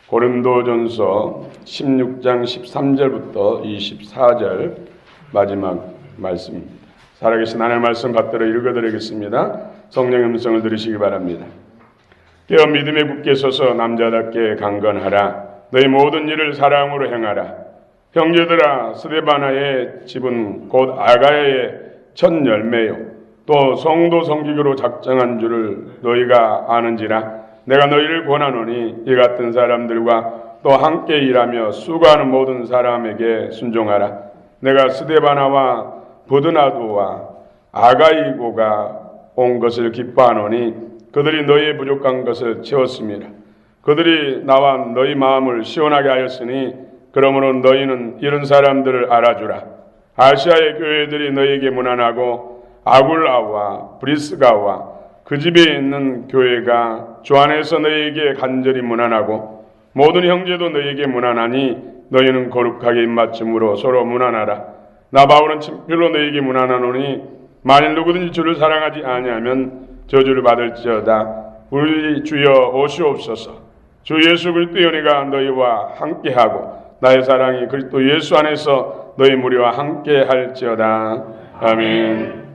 고린도전서 16장 13절부터 24절 마지막 말씀입니다. 살아계신 하나님의 말씀 받들어 읽어드리겠습니다. 성령의 음성을 들으시기 바랍니다. 깨어 믿음에 굳게 서서 남자답게 강건하라. 너희 모든 일을 사랑으로 행하라. 형제들아, 스데바나의 집은 곧 아가야의 첫 열매요 또 성도 성기교로 작정한 줄을 너희가 아는지라. 내가 너희를 권하노니 이 같은 사람들과 또 함께 일하며 수고하는 모든 사람에게 순종하라. 내가 스데바나와 부드나도와 아가이고가 온 것을 기뻐하노니 그들이 너희의 부족한 것을 채웠습니다. 그들이 나와 너희 마음을 시원하게 하였으니 그러므로 너희는 이런 사람들을 알아주라. 아시아의 교회들이 너희에게 문안하고 아굴라와 브리스가와 그 집에 있는 교회가 주 안에서 너희에게 간절히 문안하고 모든 형제도 너희에게 문안하니 너희는 거룩하게 입맞춤으로 서로 문안하라. 나 바울은 친필로 너희에게 문안하노니 만일 누구든지 주를 사랑하지 아니하면 저주를 받을지어다. 우리 주여 오시옵소서. 주 예수 그리스도의 은혜가 너희와 함께하고 나의 사랑이 그리스도 예수 안에서 너희 무리와 함께할지어다. 아멘.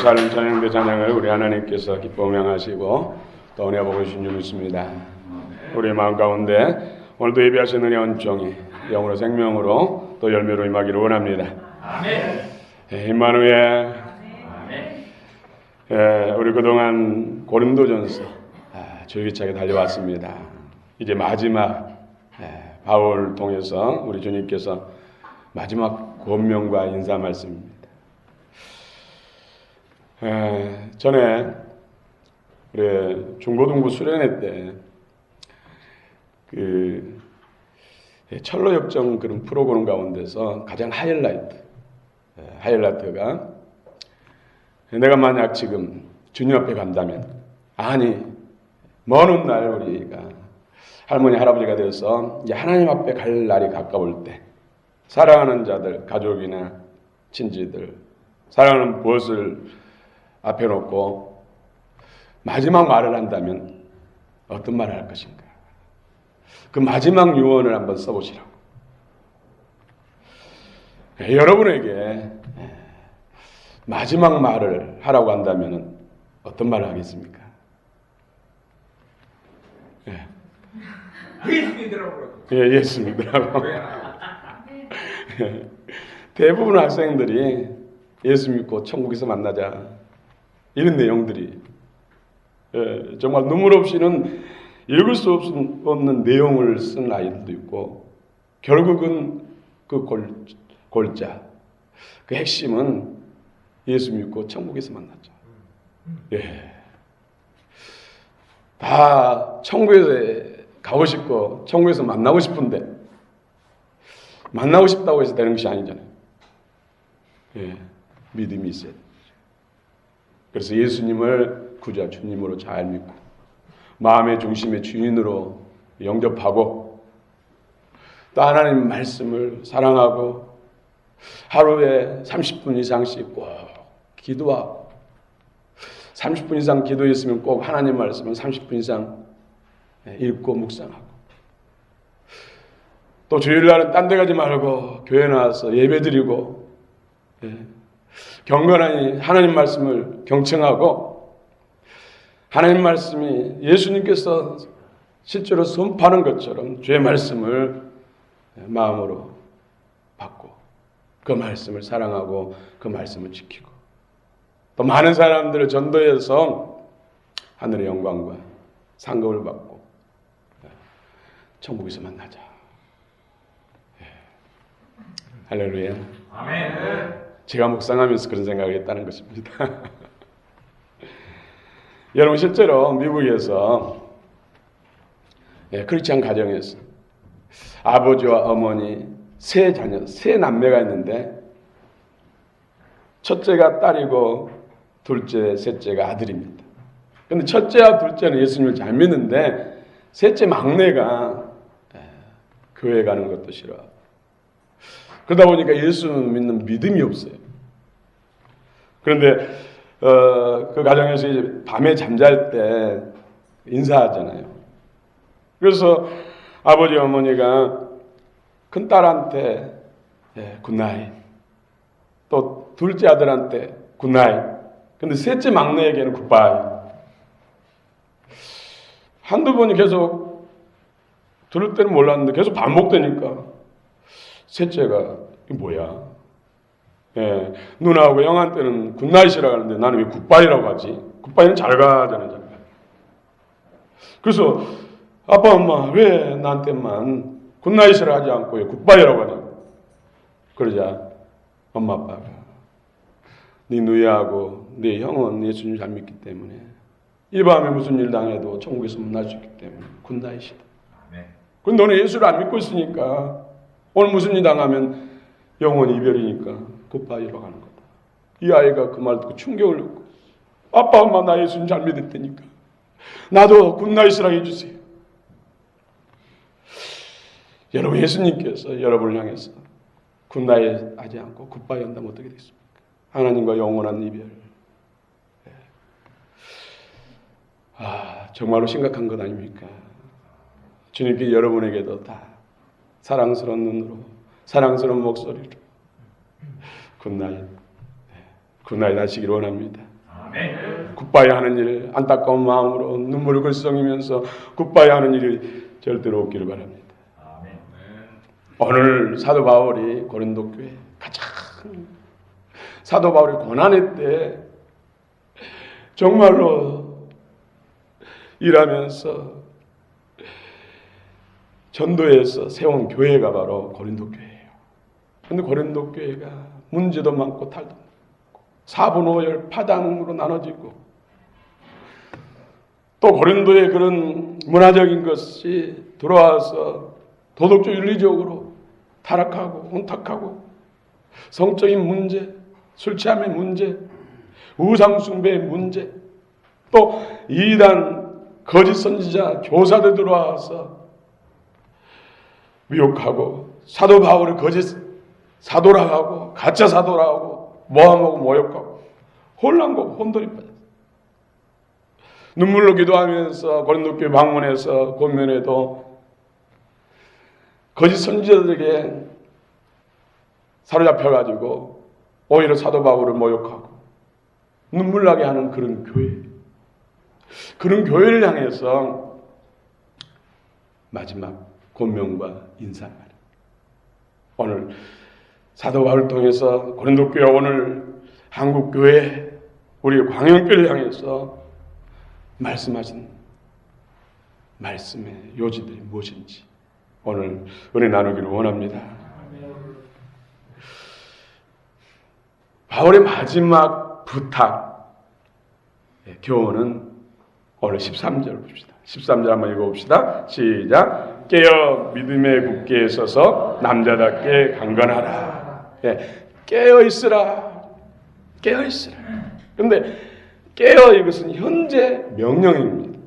살림 찬양대 찬양을 우리 하나님께서 기뻐 명하시고 또 은혜 보고 주신 줄 믿습니다. 우리 마음 가운데 오늘도 예비하신 은혜 은총이 영으로 생명으로 또 열매로 임하기를 원합니다. 아멘. 임마누엘. 아멘. 우리 그동안 고린도전서 줄기차게 달려왔습니다. 이제 마지막 바울을 통해서 우리 주님께서 마지막 권면과 인사 말씀입니다. 전에 우리 중고등부 수련회 때 철로 역정 그런 프로그램 가운데서 가장 하이라이트가 내가 만약 지금 주님 앞에 간다면, 아니 먼 훗날 우리가 할머니 할아버지가 되어서 이제 하나님 앞에 갈 날이 가까울 때 사랑하는 자들, 가족이나 친지들, 사랑하는 무엇을 앞에 놓고 마지막 말을 한다면 어떤 말을 할 것인가? 그 마지막 유언을 한번 써보시라고. 여러분에게 마지막 말을 하라고 한다면 어떤 말을 하겠습니까? 예수 믿으라고. 예수 믿으라고. 대부분 학생들이 예수 믿고 천국에서 만나자, 이런 내용들이 정말 눈물 없이는 읽을 수 없는 내용을 쓴 아이들도 있고, 결국은 그 골자, 그 핵심은 예수 믿고 천국에서 만나자. 다 천국에 가고 싶고 천국에서 만나고 싶은데, 만나고 싶다고 해서 되는 것이 아니잖아요. 믿음이 있어야 돼요. 그래서 예수님을 구주와 주님으로 잘 믿고 마음의 중심의 주인으로 영접하고, 또 하나님 말씀을 사랑하고 하루에 30분 이상씩 꼭 기도하고, 30분 이상 기도했으면 꼭 하나님 말씀을 30분 이상 읽고 묵상하고, 또 주일날은 딴 데 가지 말고 교회 나와서 예배드리고, 경건하니 하나님 말씀을 경청하고, 하나님 말씀이 예수님께서 실제로 선포하는 것처럼 주의 말씀을 마음으로 받고 그 말씀을 사랑하고 그 말씀을 지키고, 또 많은 사람들을 전도해서 하늘의 영광과 상급을 받고 천국에서 만나자. 할렐루야. 아멘. 제가 묵상하면서 그런 생각을 했다는 것입니다. 여러분, 실제로 미국에서 크리스찬 가정에서 아버지와 어머니 세 자녀, 세 남매가 있는데, 첫째가 딸이고 둘째, 셋째가 아들입니다. 그런데 첫째와 둘째는 예수님을 잘 믿는데 셋째 막내가 교회 가는 것도 싫어하고, 그러다 보니까 예수 믿는 믿음이 없어요. 그런데 그 가정에서 이제 밤에 잠잘 때 인사하잖아요. 그래서 아버지 어머니가 큰 딸한테 굿나잇, 또 둘째 아들한테 굿나잇, 근데 셋째 막내에게는 굿바이. 한두 번이 계속 들을 때는 몰랐는데 계속 반복되니까 셋째가 이게 뭐야? 누나하고 형한테는 굿나잇이라고 하는데 나는 왜 굿바이라고 하지? 굿바이는 잘 가잖아요. 잘 가. 그래서 아빠 엄마 왜 나한테만 굿나잇을 하지 않고 왜 굿바이라고 하냐고. 그러자 엄마 아빠가 네 누이하고 네 형은 예수님 잘 믿기 때문에 이 밤에 무슨 일 당해도 천국에서 만날 수 있기 때문에 굿나잇이다. 근데 너는 예수를 안 믿고 있으니까 오늘 무슨 일 당하면 영원 이별이니까 굿바이라고 하는 거다. 이 아이가 그 말 듣고 충격을 받고, 아빠 엄마 나 예수님 잘 믿었다니까 나도 굿나잇이라고 해주세요. 여러분, 예수님께서 여러분을 향해서 굿나잇 하지 않고 굿바이 한다면 어떻게 되겠습니까? 하나님과 영원한 이별. 정말로 심각한 것 아닙니까? 주님께 여러분에게도 다 사랑스러운 눈으로, 사랑스러운 목소리로 굿나잇 하시기를 원합니다. 아멘. 굿바이 하는 일, 안타까운 마음으로 눈물을 글썽이면서 굿바이 하는 일이 절대로 없기를 바랍니다. 아멘. 오늘 사도 바울이 고린도 교회 가장 사도 바울이 고난의 때 정말로 일하면서 전도해서 세운 교회가 바로 고린도 교회예요. 그런데 고린도 교회가 문제도 많고 탈도 많고 사분오열 파당으로 나눠지고, 또 고린도의 그런 문화적인 것이 들어와서 도덕적 윤리적으로 타락하고 혼탁하고 성적인 문제, 술 취함의 문제, 우상숭배의 문제, 또 이단 거짓 선지자 교사들 들어와서 미혹하고 사도 바울을 거짓 사도라 하고 가짜 사도라 하고 모함하고 모욕하고 혼란과 혼돈이 빠졌어요. 눈물로 기도하면서 고린도 교회 방문해서 권면에도 거짓 선지자들에게 사로잡혀가지고 오히려 사도 바울을 모욕하고 눈물 나게 하는 그런 교회, 그런 교회를 향해서 마지막 권면과 인사말. 오늘 사도 바울을 통해서 고린도 교회, 오늘 한국 교회, 우리 광영교회를 향해서 말씀하신 말씀의 요지들이 무엇인지 오늘 은혜 나누기를 원합니다. 바울의 마지막 부탁, 교훈은 오늘 13절 봅시다. 13절 한번 읽어봅시다. 시작. 깨어 믿음에 굳게 서서 남자답게 강건하라. 깨어 있으라. 깨어 있으라. 그런데 깨어, 이것은 현재 명령입니다.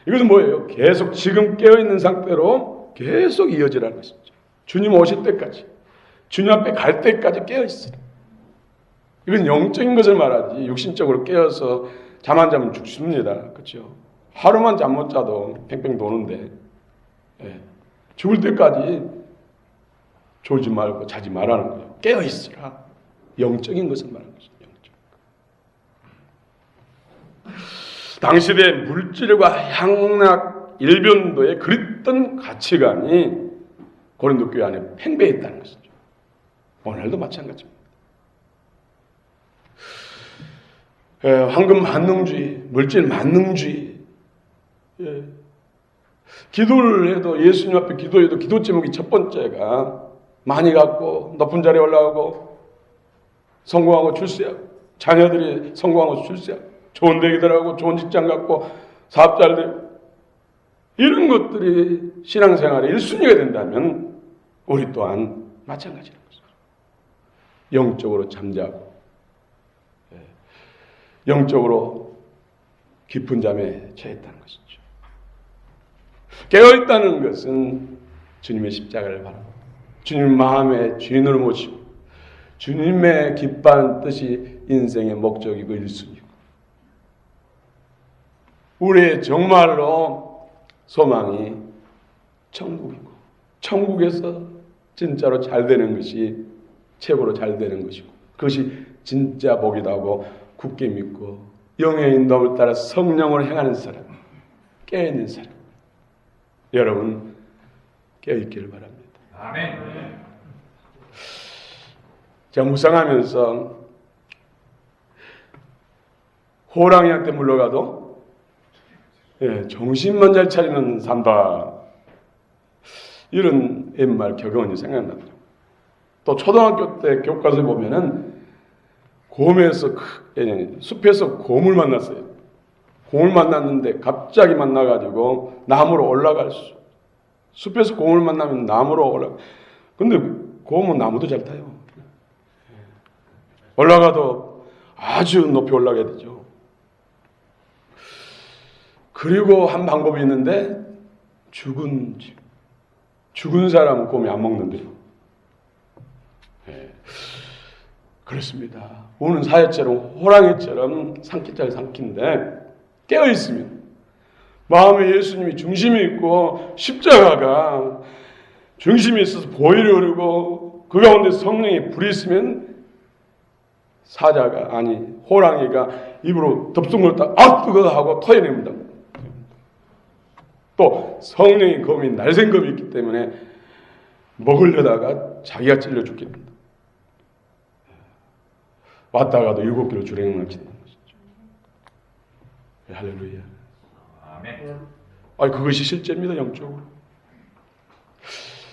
이것은 뭐예요? 계속 지금 깨어 있는 상태로 계속 이어지라는 것이죠. 주님 오실 때까지, 주님 앞에 갈 때까지 깨어 있으라. 이건 영적인 것을 말하지 육신적으로 깨어서 잠 안 자면 죽습니다. 그렇죠? 하루만 잠 못 자도 팽팽 도는데 죽을 때까지 졸지 말고 자지 말라는 거예요. 깨어 있으라. 영적인 것을 말하는 것이죠. 당시대 물질과 향락 일변도에 그랬던 가치관이 고린도 교회 안에 팽배했다는 것이죠. 오늘도 마찬가지입니다. 황금 만능주의, 물질 만능주의. 기도를 해도, 예수님 앞에 기도해도 기도 제목이 첫 번째가 많이 갖고 높은 자리에 올라가고 성공하고 출세하고 자녀들이 성공하고 출세하고 좋은 대기들하고 좋은 직장 갖고 사업 잘 되고 이런 것들이 신앙생활의 1순위가 된다면 우리 또한 마찬가지라는 것이죠. 영적으로 잠자고 영적으로 깊은 잠에 처했다는 것이죠. 깨어있다는 것은 주님의 십자가를 바라고 주님 마음의 주인으로 모시고 주님의 기뻐하는 뜻이 인생의 목적이고 1순위고 우리의 정말로 소망이 천국이고 천국에서 진짜로 잘 되는 것이 최고로 잘 되는 것이고 그것이 진짜 복이다 하고 굳게 믿고 영의 인도를 따라 성령으로 행하는 사람, 깨어있는 사람. 여러분 깨어있기를 바랍니다. 아멘. 제가 묵상하면서 호랑이한테 물러가도 정신만 잘 차리면 산다. 이런 옛말 격언이 생각납니다. 또 초등학교 때 교과서에 보면은 숲에서 곰을 만났어요. 곰을 만났는데 갑자기 만나가지고 나무로 올라갈 숲에서 곰을 만나면 나무로 올라가. 근데 곰은 나무도 잘 타요. 올라가도 아주 높이 올라가야 되죠. 그리고 한 방법이 있는데 죽은 사람은 곰이 안 먹는데요. 그렇습니다. 우는 사회처럼 호랑이처럼 삼키자를 삼킨데 깨어있으면 마음에 예수님이 중심이 있고 십자가가 중심이 있어서 보혈이 흐르고 그 가운데 성령의 불이 있으면 호랑이가 입으로 덥석을 딱 뜨거 하고 토해냅니다. 또 성령의 검이 날쌘 검이 있기 때문에 먹으려다가 자기가 찔려 죽겠습니다. 왔다가도 7km 주랭을 친다는 것이죠. 할렐루야. 아멘. 그것이 실제입니다. 영적으로.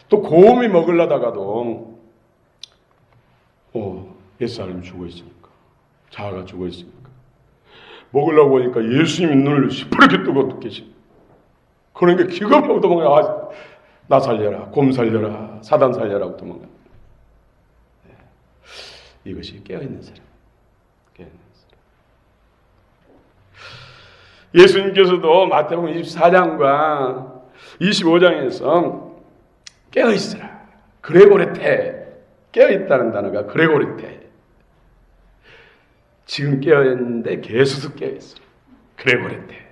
또 곰이 먹으려다가도 옛사람이 죽어 있으니까 자아가 죽어 있으니까 먹으려고 보니까 예수님이 눈을 시퍼렇게 뜨고 계시고 그러니까 기겁하고 도망가요. 나 살려라, 곰 살려라, 사단 살려라고 도망갑니다. 이것이 깨어있는 사람. 깨어있는 사람. 예수님께서도 마태복음 24장과 25장에서 깨어있으라. 그레고레테. 깨어있다는 단어가 그레고레테. 지금 깨어있는데 계속 깨어있어요. 그레고레테.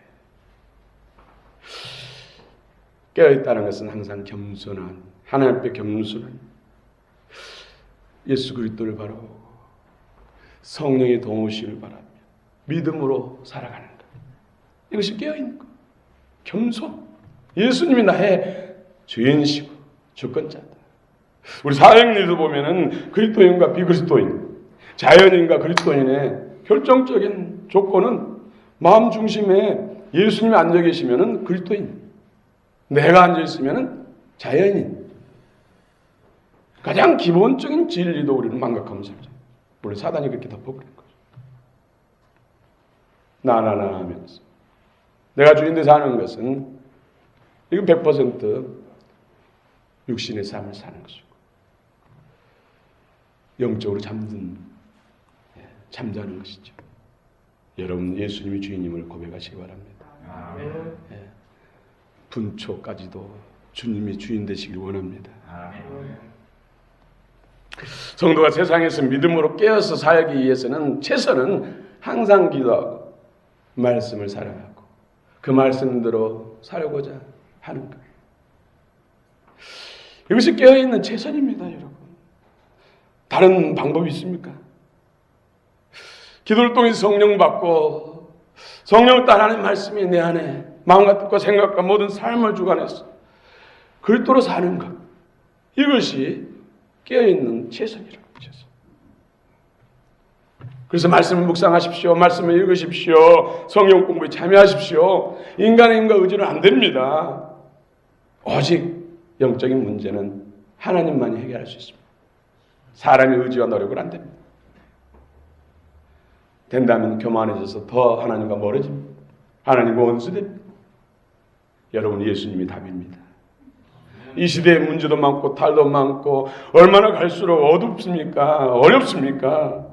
깨어있다는 것은 항상 겸손한, 하나님 앞에 겸손한 예수 그리스도를 바라보고 성령의 도우심을 바라며 믿음으로 살아가는 것. 이것이 깨어있는 것. 겸손. 예수님이 나의 주인이시고 주권자다. 우리 사형리도 보면은 그리스도인과 비그리스도인, 자연인과 그리스도인의 결정적인 조건은 마음 중심에 예수님이 앉아 계시면은 그리스도인, 내가 앉아 있으면은 자연인. 가장 기본적인 진리도 우리는 망각하면 살죠. 물론 사단이 그렇게 덮어버린 거죠. 나나나 하면서 내가 주인데 사는 것은 이건 100% 육신의 삶을 사는 것이고 영적으로 잠자는 것이죠. 여러분 예수님이 주인님을 고백하시기 바랍니다. 아멘. 분초까지도 주님이 주인 되시길 원합니다. 아멘. 성도가 세상에서 믿음으로 깨어서 살기 위해서는 최선은 항상 기도하고 말씀을 사랑하고 그 말씀대로 살고자 하는 것. 이것이 깨어있는 최선입니다, 여러분. 다른 방법이 있습니까? 기도를 통해 성령 받고 성령을 따르는 말씀이 내 안에 마음과 뜻과 생각과 모든 삶을 주관해서 그리스도로 사는 것. 이것이 깨어있는 최선이라고 하셔서. 그래서 말씀을 묵상하십시오. 말씀을 읽으십시오. 성령 공부에 참여하십시오. 인간의 힘과 의지는 안 됩니다. 오직 영적인 문제는 하나님만이 해결할 수 있습니다. 사람의 의지와 노력은 안 됩니다. 된다면 교만해져서 더 하나님과 멀어집니다. 하나님과 원수됩니다. 여러분 예수님이 답입니다. 이 시대에 문제도 많고 탈도 많고 얼마나 갈수록 어둡습니까? 어렵습니까?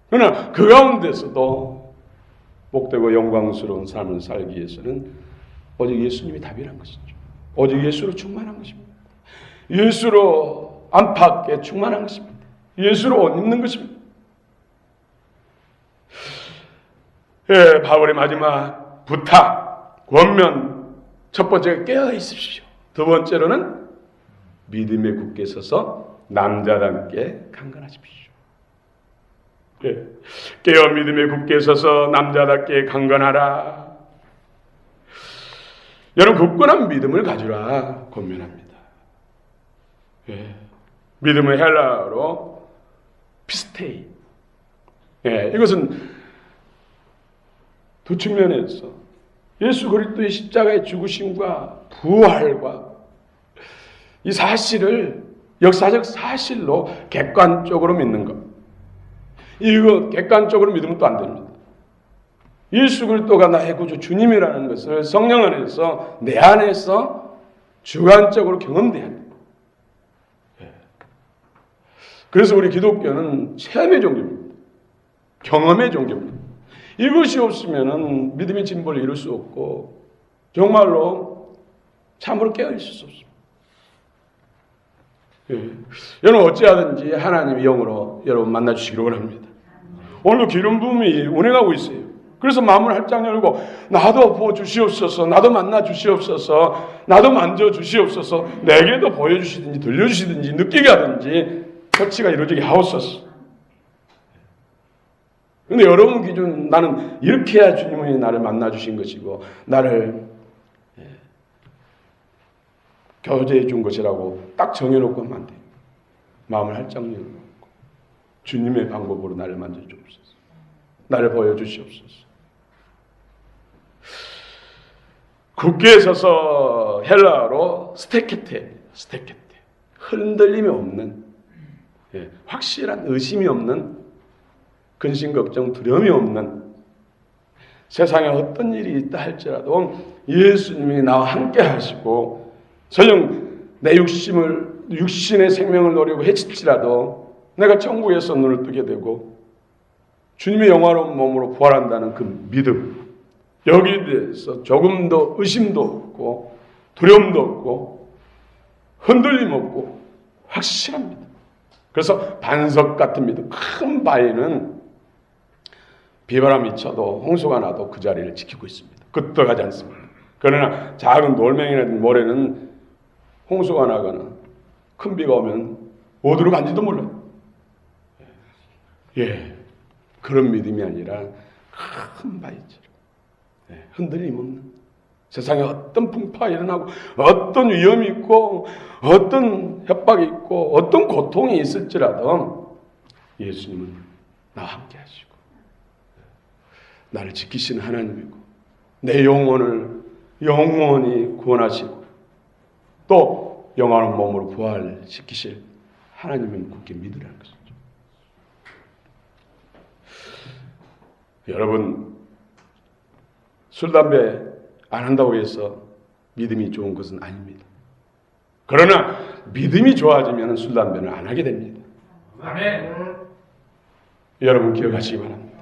그러나 그 가운데서도 복되고 영광스러운 삶을 살기 위해서는 오직 예수님이 답이란 것이죠. 오직 예수로 충만한 것입니다. 예수로 안팎에 충만한 것입니다. 예수로 옷 입는 것입니다. 예, 바울의 마지막 부탁, 권면, 첫 번째가 깨어 있으십시오. 두 번째로는 믿음에 굳게 서서 남자답게 강건하십시오. 예, 깨어 믿음에 굳게 서서 남자답게 강건하라. 여러분 굳건한 믿음을 가지라 권면합니다. 예, 믿음의 헬라어로 피스테이. 예, 이것은 두 측면에서 예수 그리스도의 십자가의 죽으심과 부활과 이 사실을 역사적 사실로 객관적으로 믿는 것. 이거 객관적으로 믿으면 또 안 됩니다. 예수 그리스도가 나의 구주 주님이라는 것을 성령 안에서 내 안에서 주관적으로 경험돼야 합니다. 그래서 우리 기독교는 체험의 종교입니다. 경험의 종교입니다. 이것이 없으면 믿음의 진보를 이룰 수 없고 정말로 참으로 깨어있을 수 없습니다. 예. 여러분 어찌하든지 하나님의 영으로 여러분 만나주시기를 원합니다. 오늘도 기름 부음이 운행하고 있어요. 그래서 마음을 활짝 열고 나도 보여주시옵소서, 나도 만나주시옵소서, 나도 만져주시옵소서, 내게도 보여주시든지 들려주시든지 느끼게 하든지 터치가 이루어지게 하옵소서. 근데 여러분 기준 나는 이렇게 해야 주님이 나를 만나주신 것이고 나를 교제해 준 것이라고 딱 정해놓고 하면 안 돼요. 마음을 활짝 열어놓고 주님의 방법으로 나를 만져주옵소서. 나를 보여주시옵소서. 굳게 서서 헬라어로 스테케테. 흔들림이 없는, 확실한 의심이 없는, 근심 걱정 두려움이 없는, 세상에 어떤 일이 있다 할지라도 예수님이 나와 함께 하시고 설령 내 육신의 생명을 노리고 해칠지라도 내가 천국에서 눈을 뜨게 되고 주님의 영화로운 몸으로 부활한다는 그 믿음, 여기에 대해서 조금도 의심도 없고 두려움도 없고 흔들림 없고 확실합니다. 그래서 반석 같은 믿음, 큰 바위는 비바람이 쳐도 홍수가 나도 그 자리를 지키고 있습니다. 끄떡하지 않습니다. 그러나 작은 돌멩이라든 모래는 홍수가 나거나 큰 비가 오면 어디로 간지도 몰라요. 예, 그런 믿음이 아니라 큰 바위처럼 흔들림 없는, 세상에 어떤 풍파가 일어나고 어떤 위험이 있고 어떤 협박이 있고 어떤 고통이 있을지라도 예수님은 나와 함께 하시고 나를 지키시는 하나님이고 내 영혼을 영원히 구원하시고 또 영원한 몸으로 부활시키실 하나님을 굳게 믿으라는 것이죠. 여러분, 술, 담배 안 한다고 해서 믿음이 좋은 것은 아닙니다. 그러나 믿음이 좋아지면 술, 담배는 안 하게 됩니다. 아멘. 여러분 기억하시기 바랍니다.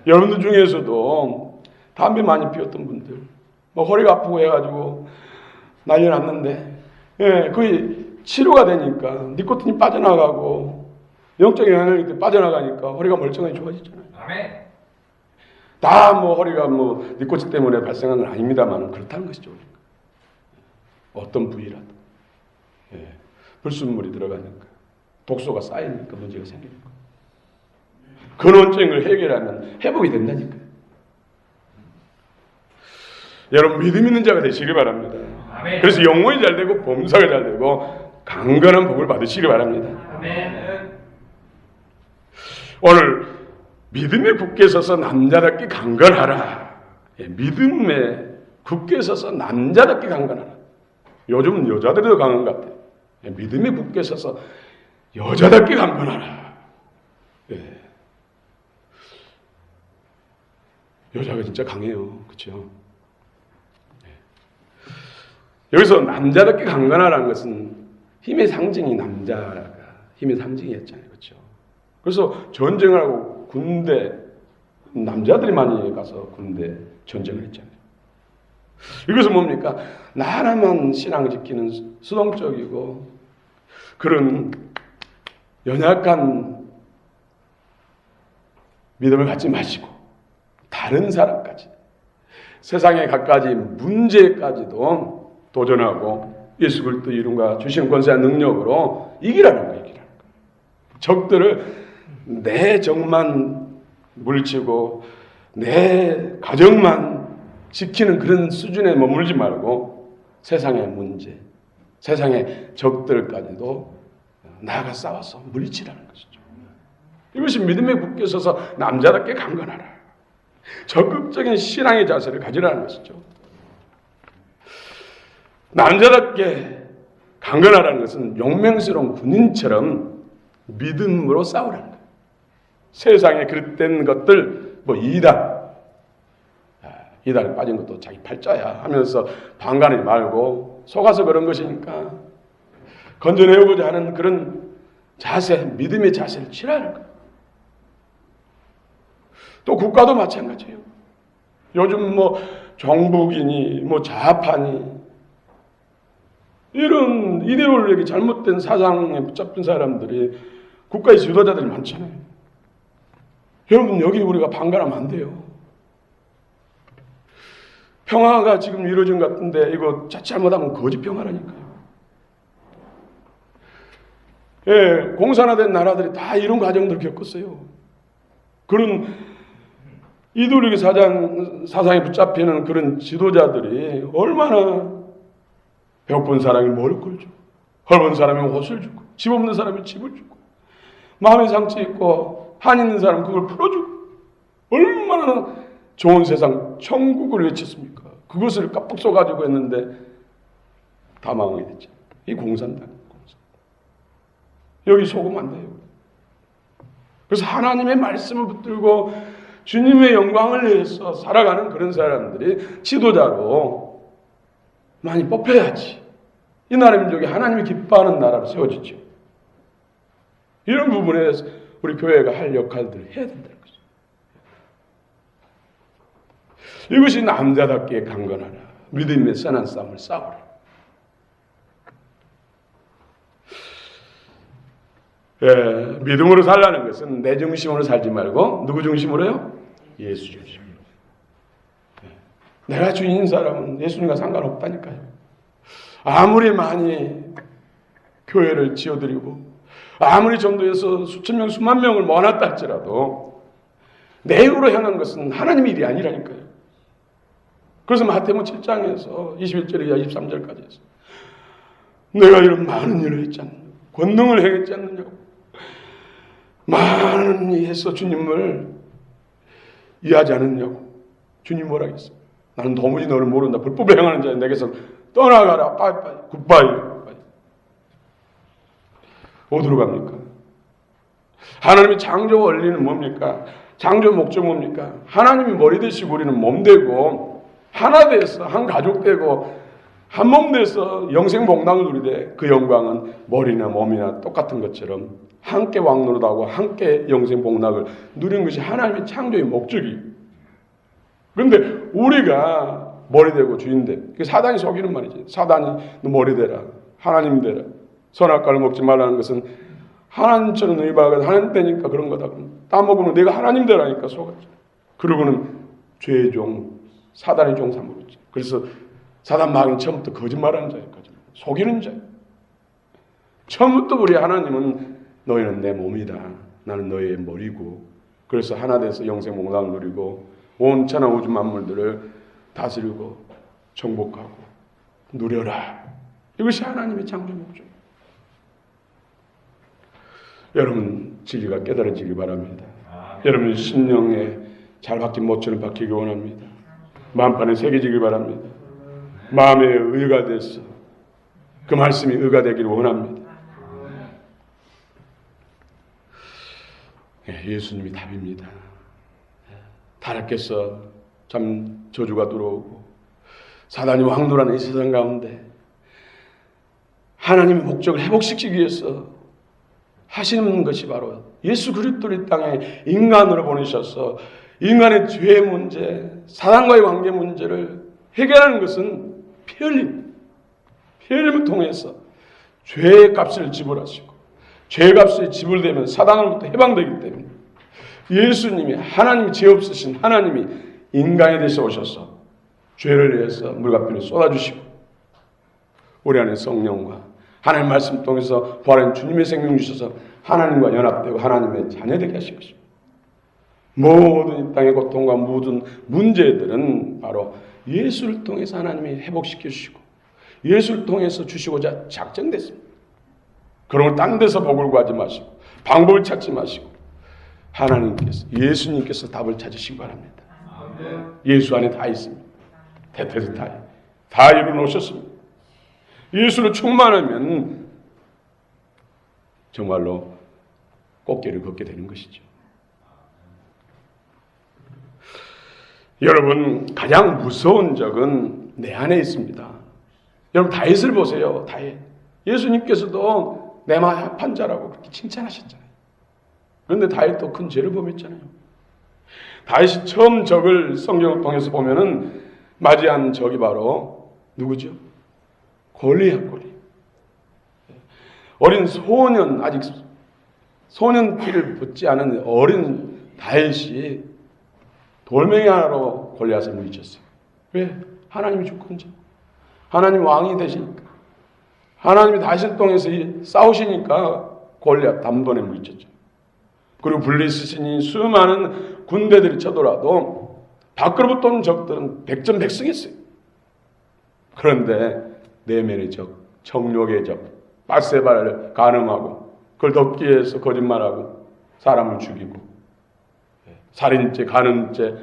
여러분들 중에서도 담배 많이 피웠던 분들, 뭐 허리가 아프고 해가지고 난리 났는데, 그게 치료가 되니까 니코틴이 빠져나가고 영적인 영향력이 빠져나가니까 허리가 멀쩡하게 좋아지잖아요. 아멘. 다 뭐 허리가 뭐 니코틴 때문에 발생한 건 아닙니다만 그렇다는 것이죠. 어떤 부위라도 불순물이 들어가니까 독소가 쌓이니까 문제가 생기는 거예요. 근원증을 해결하면 회복이 된다니까요. 여러분 믿음 있는 자가 되시기 바랍니다. 아멘. 그래서 영혼이 잘 되고 범사가 잘 되고 강건한 복을 받으시기 바랍니다. 아멘. 오늘 믿음에 굳게 서서 남자답게 강건하라. 믿음에 굳게 서서 남자답게 강건하라. 요즘은 여자들이 더 강한 것 같아요. 믿음에 굳게 서서 여자답게 강건하라. 여자가 진짜 강해요. 그렇죠? 여기서 남자답게 강건하라는 것은 힘의 상징이 남자가 힘의 상징이었잖아요. 그렇죠? 그래서 전쟁을 하고 군대, 남자들이 많이 가서 군대 전쟁을 했잖아요. 이것은 뭡니까? 나 하나만 신앙을 지키는 수동적이고 그런 연약한 믿음을 갖지 마시고 다른 사람까지 세상의 갖가지 문제까지도 도전하고 예수 그리스도 이름과 주시는 권세와 능력으로 이기라는 거예요. 이기라는 거예요. 적들을 내 정만 물리치고 내 가정만 지키는 그런 수준에 머물지 말고 세상의 문제, 세상의 적들까지도 나아가 싸워서 물리치라는 것이죠. 이것이 믿음에 굳게 서서 남자답게 강건하라. 적극적인 신앙의 자세를 가지라는 것이죠. 남자답게 강건하라는 것은 용맹스러운 군인처럼 믿음으로 싸우라는 거예요. 세상에 그릇된 것들, 뭐 이달에 빠진 것도 자기 팔자야 하면서 방관하지 말고 속아서 그런 것이니까 건져내고자 하는 그런 자세, 믿음의 자세를 취하는 거예요. 또 국가도 마찬가지예요. 요즘 뭐 정북이니 뭐 좌파니 이런 이데올로기 잘못된 사상에 붙잡힌 사람들이 국가의 지도자들이 많잖아요. 여러분 여기 우리가 방관하면 안 돼요. 평화가 지금 이루어진 것 같은데 이거 잘못하면 거짓 평화라니까요. 공산화된 나라들이 다 이런 과정들을 겪었어요. 그런 이데올로기 사상에 붙잡히는 그런 지도자들이 얼마나 배고픈 사람이 먹을 걸 주고 헐벗은 사람이 옷을 주고 집 없는 사람이 집을 주고 마음의 상처 있고 한 있는 사람 그걸 풀어주고 얼마나 좋은 세상 천국을 외쳤습니까? 그것을 깜빡 써가지고 했는데 다 망하게 됐죠. 이 공산당. 여기 속으면 안 돼요. 그래서 하나님의 말씀을 붙들고 주님의 영광을 위해서 살아가는 그런 사람들이 지도자로 많이 뽑혀야지 이 나라 민족이 하나님이 기뻐하는 나라로 세워지죠. 이런 부분에서 우리 교회가 할 역할들을 해야 된다는 거죠. 이것이 남자답게 강건하라. 믿음의 선한 싸움을 싸우라. 믿음으로 살라는 것은 내 중심으로 살지 말고 누구 중심으로요? 예수 중심으로. 내가 주인인 사람은 예수님과 상관없다니까요. 아무리 많이 교회를 지어드리고 아무리 전도해서 수천 명, 수만 명을 모아놨다 할지라도 내 힘으로 향한 것은 하나님의 일이 아니라니까요. 그래서 마태복음 7장에서 21절에 이하 23절까지 해서 내가 이런 많은 일을 했지 않느냐, 권능을 행했지 않느냐고, 많은 일 해서 주님을 이해하지 않았냐고. 주님 뭐라 했어요? 나는 도무지 너를 모른다. 불법을 행하는 자야 내게서 떠나가라. 빠이빠이. 굿바이. 어디로 갑니까? 하나님의 창조 원리는 뭡니까? 창조 목적 뭡니까? 하나님이 머리 되시고 우리는 몸 되고 하나 돼서 한 가족 되고 한 몸 돼서 영생 복락을 누리되 그 영광은 머리나 몸이나 똑같은 것처럼 함께 왕노릇하고 함께 영생 복락을 누리는 것이 하나님의 창조의 목적이에요. 그런데 우리가 머리 되고 주인 돼. 사단이 속이는 말이지. 사단이 너 머리 되라. 하나님 되라. 선악과를 먹지 말라는 것은 하나님처럼 의박을 하나님 되니까 그런 거다. 따먹으면 내가 하나님 되라니까 속았죠. 그러고는 죄의 종, 사단의 종 삼았죠. 그래서 사단 마귀는 처음부터 거짓말하는 자였거든요. 속이는 자예요. 처음부터 우리 하나님은 너희는 내 몸이다. 나는 너희의 머리고. 그래서 하나 돼서 영생 복락을 누리고 온 천하 우주 만물들을 다스리고 정복하고 누려라. 이것이 하나님의 창조 목적입니다. 여러분 진리가 깨달아지기 바랍니다. 여러분 심령에 잘 박힌 모처럼 박히기 원합니다. 마음판에 새겨지기 바랍니다. 마음에 의가 돼서 그 말씀이 의가 되기를 원합니다. 예수님이 답입니다. 타락해서 참 저주가 들어오고 사단이 왕노라는 이 세상 가운데 하나님의 목적을 회복시키기 위해서 하시는 것이 바로 예수 그리스도를 이 땅에 인간으로 보내셔서 인간의 죄 문제, 사단과의 관계 문제를 해결하는 것은 피 흘림을 통해서 죄의 값을 지불하시고 죄의 값이 지불되면 사단으로부터 해방되기 때문에 예수님이 하나님이 죄 없으신 하나님이 인간이 되셔 오셔서 죄를 위해서 물과 피를 쏟아주시고 우리 안에 성령과 하나님 말씀 통해서 부활한 주님의 생명 주셔서 하나님과 연합되고 하나님의 자녀되게 하신 것입니다. 모든 이 땅의 고통과 모든 문제들은 바로 예수를 통해서 하나님이 회복시켜 주시고 예수를 통해서 주시고자 작정됐습니다. 그러면 딴 데서 복을 구하지 마시고 방법을 찾지 마시고 하나님께서 예수님께서 답을 찾으시기 바랍니다. 예수 안에 다 있습니다. 대테스타이 다 이루어놓으셨습니다. 예수로 충만하면 정말로 꽃길을 걷게 되는 것이죠. 여러분 가장 무서운 적은 내 안에 있습니다. 여러분 다윗을 보세요. 다윗. 예수님께서도 내 마음 합한 자라고 그렇게 칭찬하셨잖아요. 그런데 다윗도 큰 죄를 범했잖아요. 다윗이 처음 적을 성경을 통해서 보면은 맞이한 적이 바로 누구죠? 골리앗. 어린 소년, 아직 소년 피를 붙지 않은 어린 다윗이 돌멩이 하나로 골리앗을 물리쳤어요. 왜? 하나님이 주권자. 하나님 왕이 되시니까. 하나님이 다윗을 통해서 싸우시니까 골리앗 단번에 물리쳤죠. 그리고 블레셋인이 수많은 군대들이 쳐돌아도 밖으로부터 온 적들은 백전백승했어요. 그런데 내면의 적, 정욕의 적, 바세바를 간음하고 그걸 덮기 위해서 거짓말하고 사람을 죽이고 살인죄, 간음죄,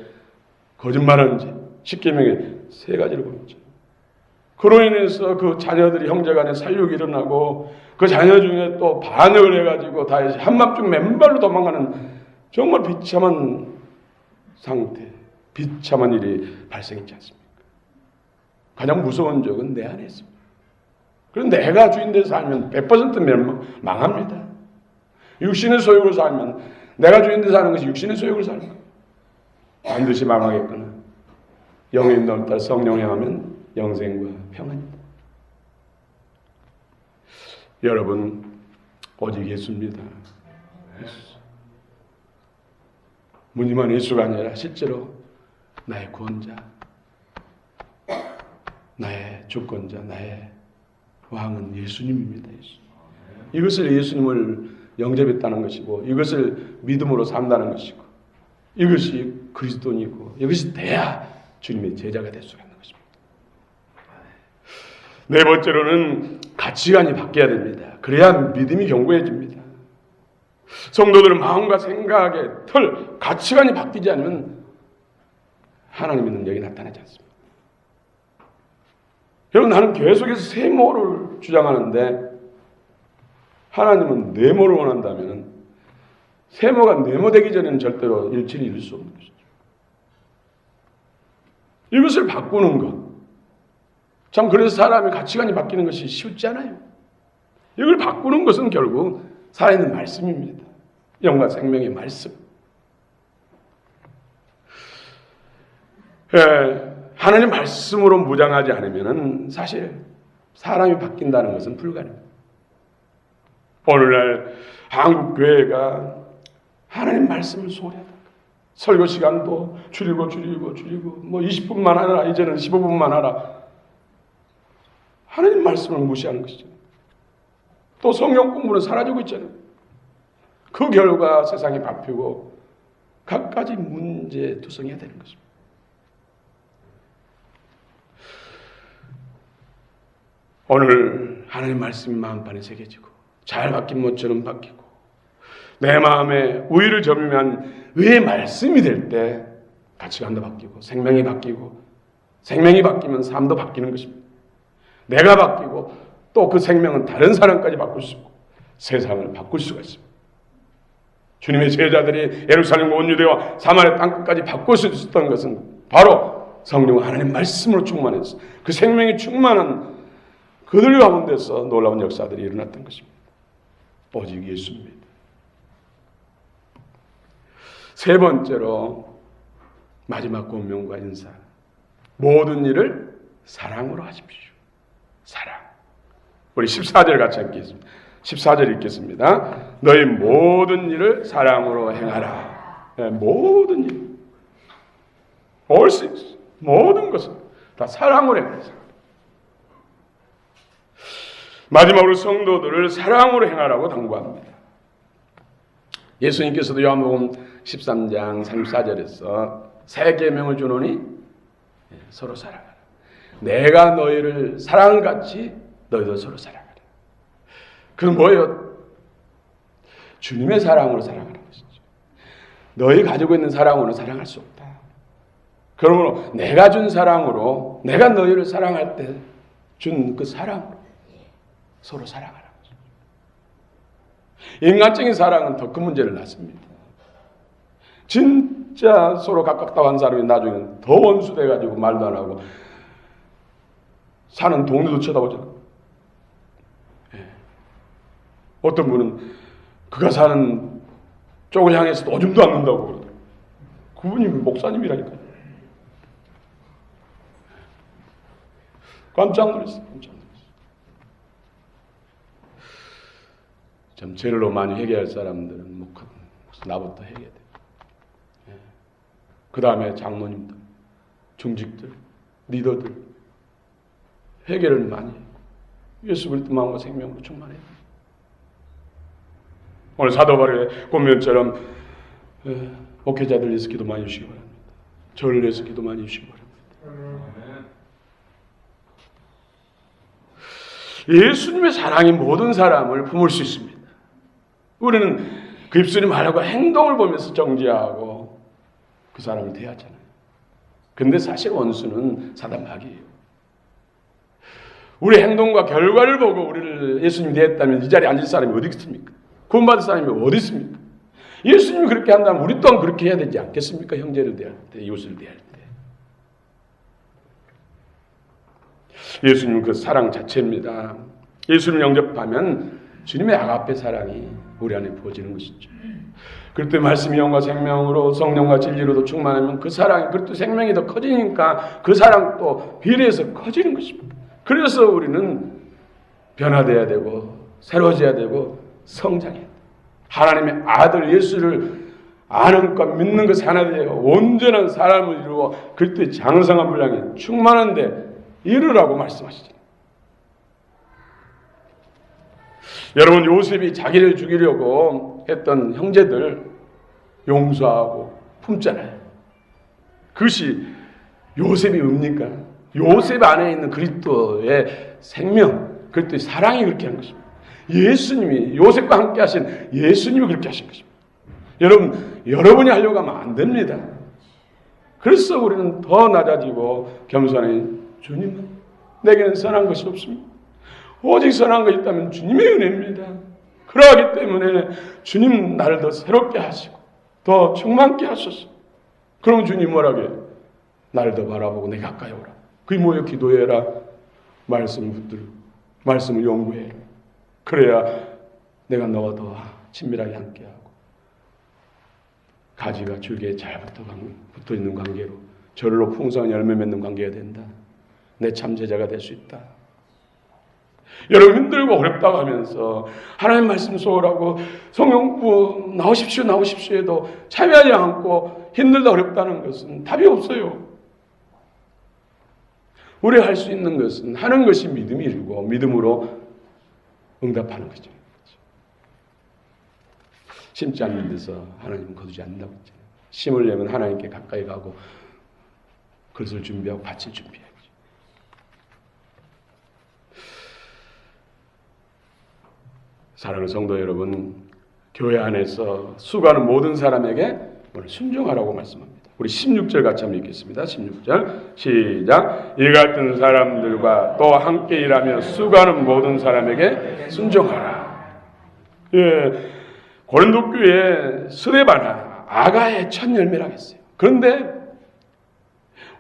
거짓말하는 죄, 십계명의 세 가지를 보였죠. 그로 인해서 그 자녀들이 형제간에 살육이 일어나고 그 자녀 중에 또 반역을 해가지고 다윗이 한밤중 맨발로 도망가는 정말 비참한 상태, 비참한 일이 발생했지 않습니까? 가장 무서운 적은 내 안에 있습니다. 그럼 내가 주인 돼서 살면 100% 망합니다. 육신의 소욕을 살면 내가 주인 돼서 사는 것이 육신의 소욕을 사는 거예요. 반드시 망하겠구나. 영의 인도를 따라 성령에 하면 영생과 평안입니다. 여러분, 오직 예수입니다. 예수. 무늬만 예수가 아니라 실제로 나의 구원자, 나의 주권자, 나의 왕은 예수님입니다. 예수. 이것을 예수님을 영접했다는 것이고, 이것을 믿음으로 산다는 것이고, 이것이 그리스도인이고, 이것이 돼야 주님의 제자가 될 수가 있는 것입니다. 네 번째로는 가치관이 바뀌어야 됩니다. 그래야 믿음이 견고해집니다. 성도들은 마음과 생각의 틀, 가치관이 바뀌지 않으면 하나님의 능력이 나타나지 않습니다. 여러분, 나는 계속해서 세모를 주장하는데 하나님은 네모를 원한다면 세모가 네모되기 전에는 절대로 일치를 이룰 수 없는 것이죠. 이것을 바꾸는 것, 참 그래서 사람의 가치관이 바뀌는 것이 쉽지 않아요. 이걸 바꾸는 것은 결국 살아있는 말씀입니다. 영과 생명의 말씀. 하나님 말씀으로 무장하지 않으면 사실 사람이 바뀐다는 것은 불가능합니다. 오늘날 한국 교회가 하나님 말씀을 소홀히 하다. 설교 시간도 줄이고 뭐 20분만 하라, 이제는 15분만 하라. 하나님 말씀을 무시하는 것이죠. 또 성경 공부는 사라지고 있잖아요. 그 결과 세상이 바뀌고 갖가지 문제투성이가 되는 것입니다. 오늘 하나님 말씀이 마음판에 새겨지고 잘 바뀐 모처럼 바뀌고 내 마음에 우위를 점유한 의의 말씀이 될 때 가치관도 바뀌고 생명이 바뀌고 생명이 바뀌면 삶도 바뀌는 것입니다. 내가 바뀌고 또 그 생명은 다른 사람까지 바꿀 수 있고 세상을 바꿀 수가 있습니다. 주님의 제자들이 예루살렘과 온 유대와 사마리아 땅끝까지 바꿀 수 있었던 것은 바로 성령 하나님 말씀으로 충만해서 그 생명이 충만한 그들 가운데서 놀라운 역사들이 일어났던 것입니다. 오직 예수입니다. 세 번째로 마지막 권면과 인사. 모든 일을 사랑으로 하십시오. 사랑. 우리 14절 같이 읽겠습니다. 14절 읽겠습니다. 너희 모든 사랑으로 행하라. 네, 모든 일. all things. 모든 것을 다 사랑으로 행하라. 마지막으로 성도들을 사랑으로 행하라고 당부합니다. 예수님께서도 요한복음 13장 34절에서 새 계명을 주노니 서로 사랑하라. 내가 너희를 사랑한 같이 너희도 서로 사랑하라. 그건 뭐예요? 주님의 사랑으로 사랑하는 것이죠. 너희 가지고 있는 사랑으로는 사랑할 수 없다. 그러므로 내가 준 사랑으로 내가 너희를 사랑할 때 준 그 사랑으로 서로 사랑하라. 인간적인 사랑은 더 큰 문제를 낳습니다. 진짜 서로 가깝다고 한 사람이 나중에는 더 원수돼가지고 말도 안 하고 사는 동료도 쳐다보잖아요. 어떤 분은 그가 사는 쪽을 향해서도 오줌도 안 넣는다고 그러더라고요. 그분이 목사님이라니까요. 깜짝 놀랐어요. 참 죄로 많이 회개할 사람들은 뭐 나부터 회개돼. 그 다음에 장로님들, 중직들, 리더들 회개를 많이 해요. 예수 그리스도 마음과 생명으로 충만해요. 오늘 사도 바울의 권면처럼 목회자들 위해서 기도 많이 주시기 바랍니다. 저를 위해서 기도 많이 주시기 바랍니다. 예수님의 사랑이 모든 사람을 품을 수 있습니다. 우리는 그 입술이 말하고 행동을 보면서 정죄하고 그 사람을 대하잖아요. 근데 사실 원수는 사단 마귀예요. 우리 행동과 결과를 보고 우리를 예수님이 대했다면 이 자리에 앉을 사람이 어디 있습니까? 구원받을 사람이 어디 있습니까? 예수님이 그렇게 한다면 우리 또한 그렇게 해야 되지 않겠습니까? 형제를 대할 때, 이웃을 대할 때. 예수님은 그 사랑 자체입니다. 예수를 영접하면 주님의 아가페 사랑이 우리 안에 부어지는 것이죠. 그때 말씀이 영과 생명으로 성령과 진리로도 충만하면 그 사랑이 그리고 생명이 더 커지니까 그 사랑도 비례해서 커지는 것입니다. 그래서 우리는 변화돼야 되고 새로워져야 되고 성장해야 돼요. 하나님의 아들 예수를 아는 것 믿는 것이 하나 되어 온전한 사람을 이루어 그때 장성한 분량에 충만한데 이르라고 말씀하시죠. 여러분, 요셉이 자기를 죽이려고 했던 형제들 용서하고 품잖아요. 그것이 요셉이 뭡니까? 요셉 안에 있는 그리스도의 생명, 그리스도의 사랑이 그렇게 하는 것입니다. 예수님이, 요셉과 함께 하신 예수님이 그렇게 하신 것입니다. 여러분이 하려고 하면 안 됩니다. 그래서 우리는 더 낮아지고 겸손히 주님은 내게는 선한 것이 없습니다. 오직 선한 것이 있다면 주님의 은혜입니다. 그러하기 때문에 주님 나를 더 새롭게 하시고 더 충만케 하소서. 그럼 주님 뭐라고 해요? 나를 더 바라보고 내 가까이 오라. 그게 뭐예요? 기도해라. 말씀을 붙들고 말씀을 연구해라. 그래야 내가 너와 더 친밀하게 함께하고 가지가 줄기에 잘 붙어 있는 관계로 절로 풍성한 열매 맺는 관계가 된다. 내 참 제자가 될 수 있다. 여러분, 힘들고 어렵다고 하면서 하나님 말씀 소홀하고 성경부 나오십시오 해도 참여하지 않고 힘들다 어렵다는 것은 답이 없어요. 우리가 할 수 있는 것은 하는 것이 믿음이 이루고 믿음으로 응답하는 거죠. 심지 않는 데서 하나님은 거두지 않는다고 했잖아요. 심으려면 하나님께 가까이 가고 그것을 준비하고 밭을 준비해야죠. 사랑하는 성도 여러분, 교회 안에서 수고하는 모든 사람에게 오늘 순종하라고 말씀합니다. 우리 16절 같이 한번 읽겠습니다. 16절 시작. 이 같은 사람들과 또 함께 일하며 수고하는 모든 사람에게 순종하라. 예, 고린도 교회에 스데바나 아가의 첫 열매라고 했어요. 그런데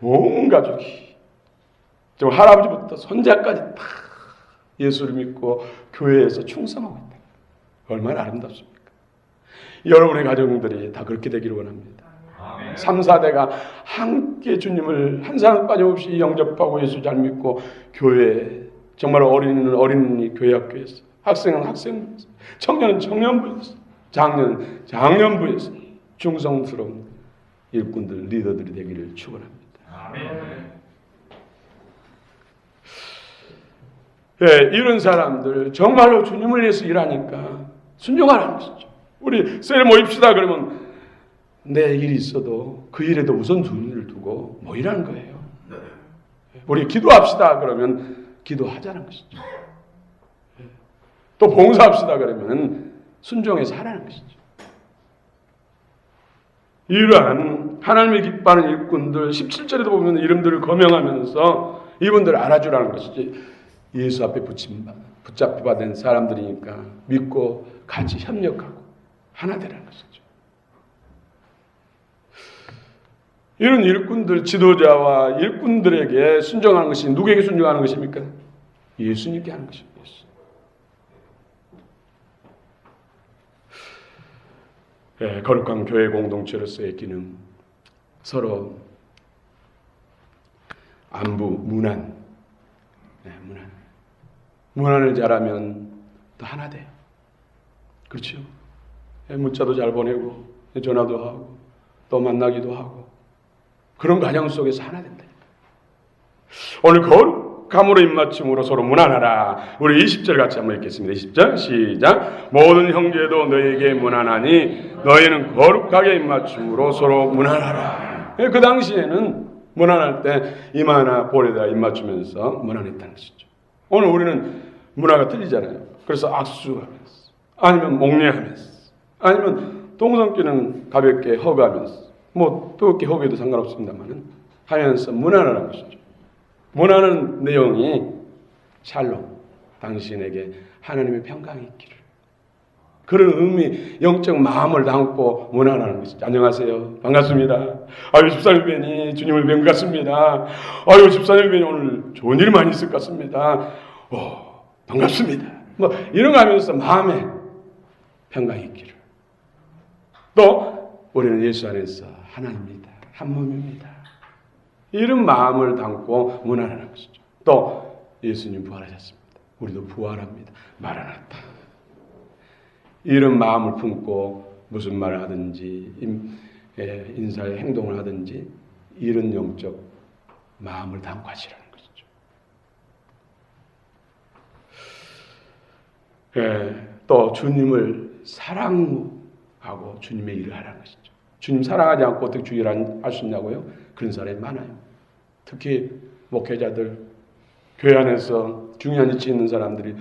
온 가족이 저 할아버지부터 손자까지 다 예수를 믿고 교회에서 충성하고 있다. 얼마나 아름답습니까? 여러분의 가정들이 다 그렇게 되기를 원합니다. 3, 4대가 함께 주님을 한 사람 빠짐없이 영접하고 예수 잘 믿고 교회, 정말 어린이 교회 학교에서, 학생은 학생부에서, 청년은 청년부에서, 장년은 장년부에서 충성스러운 일꾼들, 리더들이 되기를 축원합니다. 예, 이런 사람들 정말로 주님을 위해서 일하니까 순종하라는 것이죠. 우리 셀 모입시다 그러면 내 일이 있어도 그 일에도 우선 순위를 두고 모이라는 거예요. 우리 기도합시다 그러면 기도하자는 것이죠. 또 봉사합시다 그러면 순종해서 하라는 것이죠. 이러한 하나님을 기뻐하는 일꾼들 17절에도 보면 이름들을 거명하면서 이분들을 알아주라는 것이지. 예수 앞에 붙잡혀 받은 사람들이니까 믿고 같이 협력하고 하나 되라는 것이죠. 이런 일꾼들, 지도자와 일꾼들에게 순종하는 것이 누구에게 순종하는 것입니까? 예수님께 하는 것입니다. 예, 거룩한 교회 공동체로서의 기능, 서로 안부, 문안, 문안을 잘하면 또 하나 돼요. 그렇죠? 문자도 잘 보내고 전화도 하고 또 만나기도 하고 그런 가정 속에서 하나 된다. 오늘 거룩함으로 입맞춤으로 서로 문안하라. 우리 20절 같이 한번 읽겠습니다. 20절 시작. 모든 형제도 너에게 문안하니 너희는 거룩하게 입맞춤으로 서로 문안하라. 그 당시에는 문안할 때 이마나 볼에다 입맞추면서 문안했다는 것이죠. 오늘 우리는 문화가 틀리잖아요. 그래서 악수하면서 아니면 목례하면서 아니면 동성끼는 가볍게 허그하면서 뭐 뜨겁게 허그해도 상관없습니다만은 하면서 문안하라는 것이죠. 문안하는 내용이 샬롬, 당신에게 하나님의 평강이 있기를, 그런 의미, 영적 마음을 담고 문안하는 것이죠. 안녕하세요, 반갑습니다. 아유, 집사님배니 주님을 뵌 것 같습니다. 아유, 집사님배니 오늘 좋은 일이 많이 있을 것 같습니다. 반갑습니다. 뭐 이런 거 하면서 마음에 평강이 있기를. 또 우리는 예수 안에서 하나입니다. 한 몸입니다. 이런 마음을 담고 문안하는 것이죠. 또 예수님 부활하셨습니다. 우리도 부활합니다. 마라나타. 이런 마음을 품고 무슨 말을 하든지 인사의 행동을 하든지 이런 영적 마음을 담고 하시라는 것이죠. 또 주님을 사랑하고 주님의 일을 하라는 것이죠. 주님 사랑하지 않고 어떻게 주의 일을 할 수 있냐고요? 그런 사람이 많아요. 특히 목회자들, 교회 안에서 중요한 위치에 있는 사람들이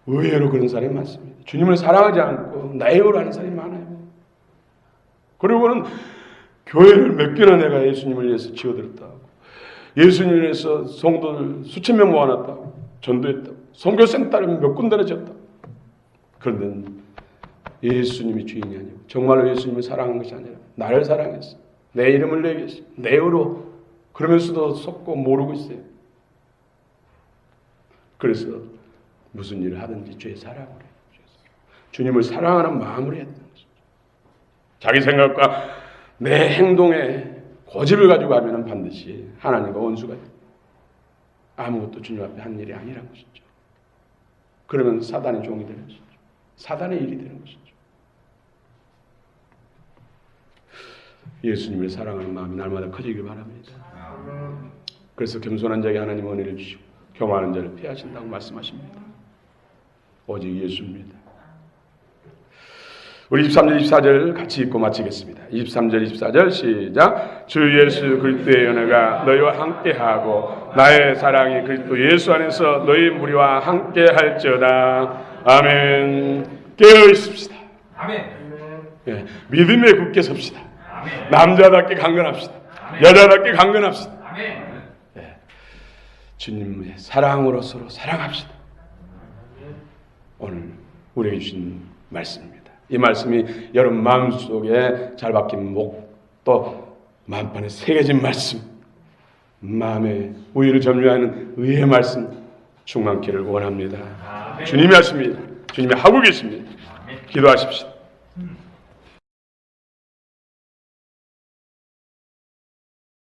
의외로 그런 사람이 많습니다. 주님을 사랑하지 않고 나의 일을 하는 사람이 많아요. 그리고는 교회를 몇 개나 내가 예수님을 위해서 지어드렸다고, 예수님을 위해서 성도들 수천 명 모아놨다고, 전도했다고, 선교센터를 몇 군데나 지었다고. 그런데 예수님이 주인이 아니고 정말로 예수님을 사랑한 것이 아니라 나를 사랑했어. 내 이름을 내겠어. 내 의로. 그러면서도 속고 모르고 있어요. 그래서 무슨 일을 하든지 주의 사랑으로 해요. 주님을 사랑하는 마음으로 했던 것이죠. 자기 생각과 내 행동에 고집을 가지고 하면 반드시 하나님과 원수가 돼요. 아무것도 주님 앞에 한 일이 아니라는 것이죠. 그러면 사단의 종이 되는 것이죠. 사단의 일이 되는 것이죠. 예수님을 사랑하는 마음이 날마다 커지길 바랍니다. 그래서 겸손한 자에게 하나님 은혜를 주시고 교만한 자를 피하신다고 말씀하십니다. 오직 예수입니다. 우리 23절 24절 같이 읽고 마치겠습니다. 23절 24절 시작. 주 예수 그리스도의 은혜가 너희와 함께하고 나의 사랑이 그리스도 예수 안에서 너희 무리와 함께할지어다. 아멘. 깨어 있읍시다. 아멘. 예, 믿음에 굳게 섭시다. 남자답게 강건합시다. 여자답게 강건합시다. 아멘. 예, 주님의 사랑으로 서로 사랑합시다. 오늘 우리에게 주신 말씀입니다. 이 말씀이 여러분 마음속에 잘 박힌 또 마음판에 새겨진 말씀, 마음에 우위를 점유하는 의의 말씀 충만키를 원합니다. 주님이 하십니다. 주님이 하고 계십니다. 기도하십시오.